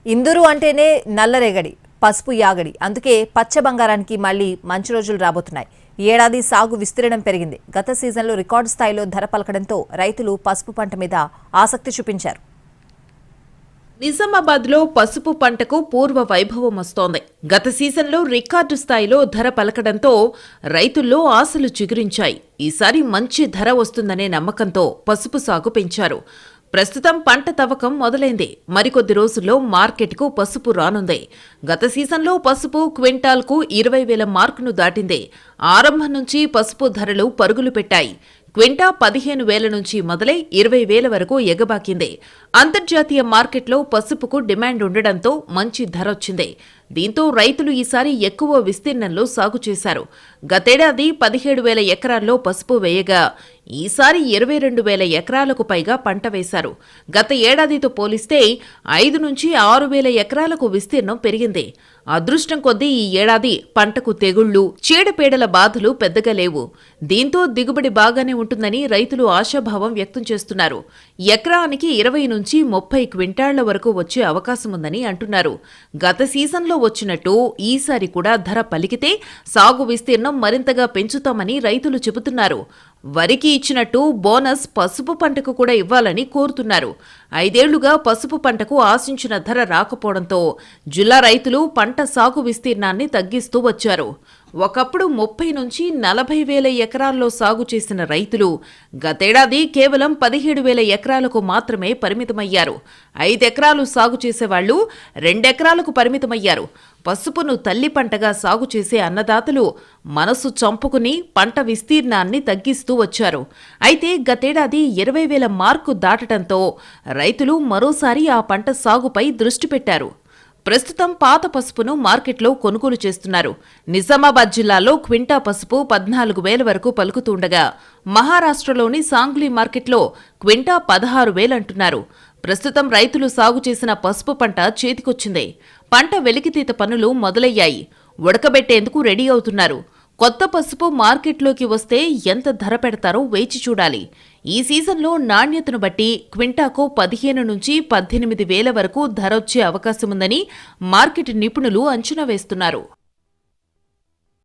ఇందూరు అంటేనే నల్లరేగడి, పసుపు యాగడి. అందుకే పచ్చ బంగారానికి మళ్లీ మంచి రోజులు రాబోతున్నాయి. ఈ ఏడాది సాగు విస్తీర్ణం పెరిగింది. గత సీజన్లో రికార్డు స్థాయిలో ధర పలకడంతో రైతులు పసుపు పంట మీద ఆసక్తి చూపించారు. నిజామాబాద్లో పసుపు పంటకు పూర్వ వైభవం వస్తోంది. గత సీజన్లో రికార్డు స్థాయిలో ధర పలకడంతో రైతుల్లో ఆశలు చిగురించాయి. ఈసారి మంచి ధర వస్తుందనే నమ్మకంతో పసుపు సాగు పెంచారు. ప్రస్తుతం పంట తవ్వకం మొదలైంది. మరికొద్ది రోజుల్లో మార్కెట్కు పసుపు రానుంది. గత సీజన్లో పసుపు క్వింటాల్కు 20,000 మార్కును దాటింది. ఆరంభం నుంచి పసుపు ధరలు పరుగులు పెట్టాయి. క్వింటా 15,000 నుంచి మొదలై 20,000 వరకు ఎగబాకింది. అంతర్జాతీయ మార్కెట్లో పసుపుకు డిమాండ్ ఉండడంతో మంచి ధర వచ్చింది. దీంతో రైతులు ఈసారి ఎక్కువ విస్తీర్ణంలో సాగు చేశారు. గతేడాది 17,000 ఎకరాల్లో పసుపు వేయగా ఈసారి 22,000 ఎకరాలకు పైగా పంట వేశారు. గత ఏడాదితో పోలిస్తే 5 నుంచి 6,000 ఎకరాలకు విస్తీర్ణం పెరిగింది. అదృష్టం కొద్దీ ఈ ఏడాది పంటకు తెగుళ్లు, చీడపీడల బాధలు పెద్దగా లేవు. దీంతో దిగుబడి బాగానే ఉంటుందని రైతులు ఆశాభావం వ్యక్తం చేస్తున్నారు. ఎకరానికి 20 నుంచి 30 క్వింటాళ్ల వరకు వచ్చే అవకాశముందని అంటున్నారు. గత సీజన్లో వచ్చినట్టు ఈసారి కూడా ధర పలికితే సాగు విస్తీర్ణం మరింతగా పెంచుతామని రైతులు చెబుతున్నారు. వరికి ఇచ్చినట్టు బోనస్ పసుపు పంటకు కూడా ఇవ్వాలని కోరుతున్నారు. 5 ఏళ్లుగా పసుపు పంటకు ఆశించిన ధర రాకపోవడంతో జిల్లా రైతులు పంట సాగు విస్తీర్ణాన్ని తగ్గిస్తూ వచ్చారు. ఒకప్పుడు 30 నుంచి 40,000 ఎకరాల్లో సాగు చేసిన రైతులు గతేడాది కేవలం 17,000 ఎకరాలకు మాత్రమే పరిమితమయ్యారు. 5 ఎకరాలు సాగు చేసేవాళ్లు 2 ఎకరాలకు పరిమితమయ్యారు. పసుపును తల్లి పంటగా సాగు చేసే అన్నదాతలు మనసు చంపుకుని పంట విస్తీర్ణాన్ని తగ్గిస్తూ వచ్చారు. అయితే గతేడాది 20,000 మార్కు దాటడంతో రైతులు మరోసారి ఆ పంట సాగుపై దృష్టి పెట్టారు. ప్రస్తుతం పాత పసుపును మార్కెట్లో కొనుగోలు చేస్తున్నారు. నిజామాబాద్ జిల్లాలో క్వింటా పసుపు 14,000 వరకు పలుకుతుండగా మహారాష్ట్రలోని సాంగ్లీ మార్కెట్లో క్వింటా 16,000 అంటున్నారు. ప్రస్తుతం రైతులు సాగు చేసిన పసుపు పంట చేతికొచ్చింది. పంట వెలికితీత పనులు మొదలయ్యాయి. ఉడకబెట్టేందుకు రెడీ అవుతున్నారు. కొత్త పసుపు మార్కెట్లోకి వస్తే ఎంత ధర పెడతారో వేచి చూడాలి. ఈ సీజన్లో నాణ్యతను బట్టి క్వింటాకు 15 నుంచి 18,000 వరకు ధర వచ్చే అవకాశముందని మార్కెట్ నిపుణులు అంచనా వేస్తున్నారు.